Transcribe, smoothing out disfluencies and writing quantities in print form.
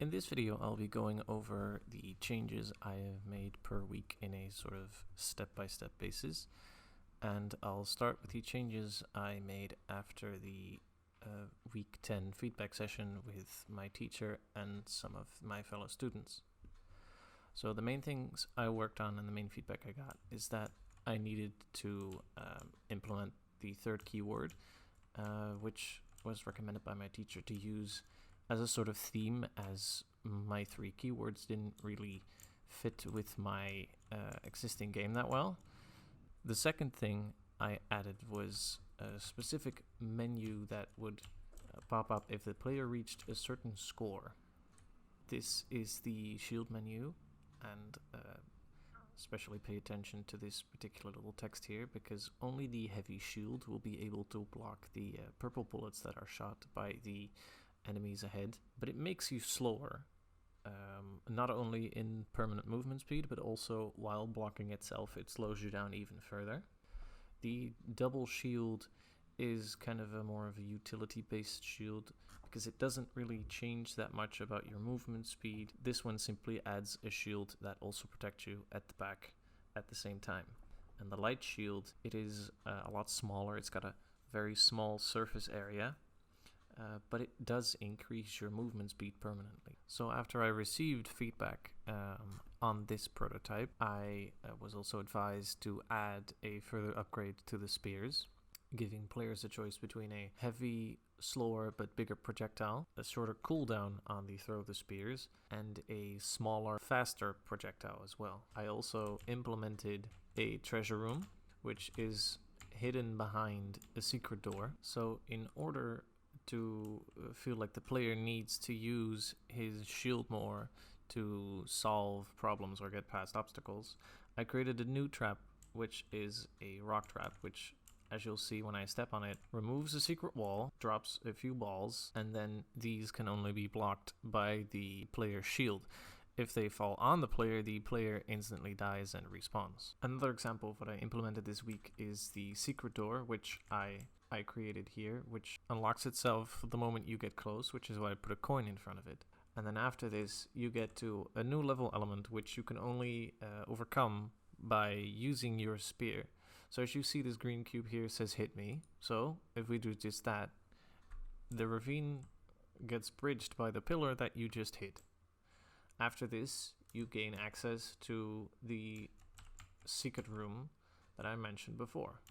In this video, I'll be going over the changes I have made per week in a sort of step-by-step basis. And I'll start with the changes I made after the week 10 feedback session with my teacher and some of my fellow students. So the main things I worked on and the main feedback I got is that I needed to implement the third keyword, which was recommended by my teacher to use as a sort of theme, as my three keywords didn't really fit with my existing game that well. The second thing I added was a specific menu that would pop up if the player reached a certain score. This is the shield menu, and especially pay attention to this particular little text here, because only the heavy shield will be able to block the purple bullets that are shot by the enemies ahead. But it makes you slower, not only in permanent movement speed, but also while blocking itself, it slows you down even further. The double shield is kind of a more of a utility based shield, because it doesn't really change that much about your movement speed. This one simply adds a shield that also protects you at the back at the same time. And the light shield, it is a lot smaller. It's got a very small surface area, but it does increase your movement speed permanently. So after I received feedback on this prototype, I was also advised to add a further upgrade to the spears, giving players a choice between a heavy, slower but bigger projectile, a shorter cooldown on the throw of the spears, and a smaller, faster projectile as well. I also implemented a treasure room, which is hidden behind a secret door. So in order to feel like the player needs to use his shield more to solve problems or get past obstacles, I created a new trap, which is a rock trap, which, as you'll see when I step on it, removes a secret wall, drops a few balls, and then these can only be blocked by the player's shield. If they fall on the player instantly dies and respawns. Another example of what I implemented this week is the secret door, which I created here, which unlocks itself the moment you get close, which is why I put a coin in front of it. And then after this, you get to a new level element, which you can only overcome by using your spear. So as you see, this green cube here says hit me. So if we do just that, the ravine gets bridged by the pillar that you just hit. After this, you gain access to the secret room that I mentioned before.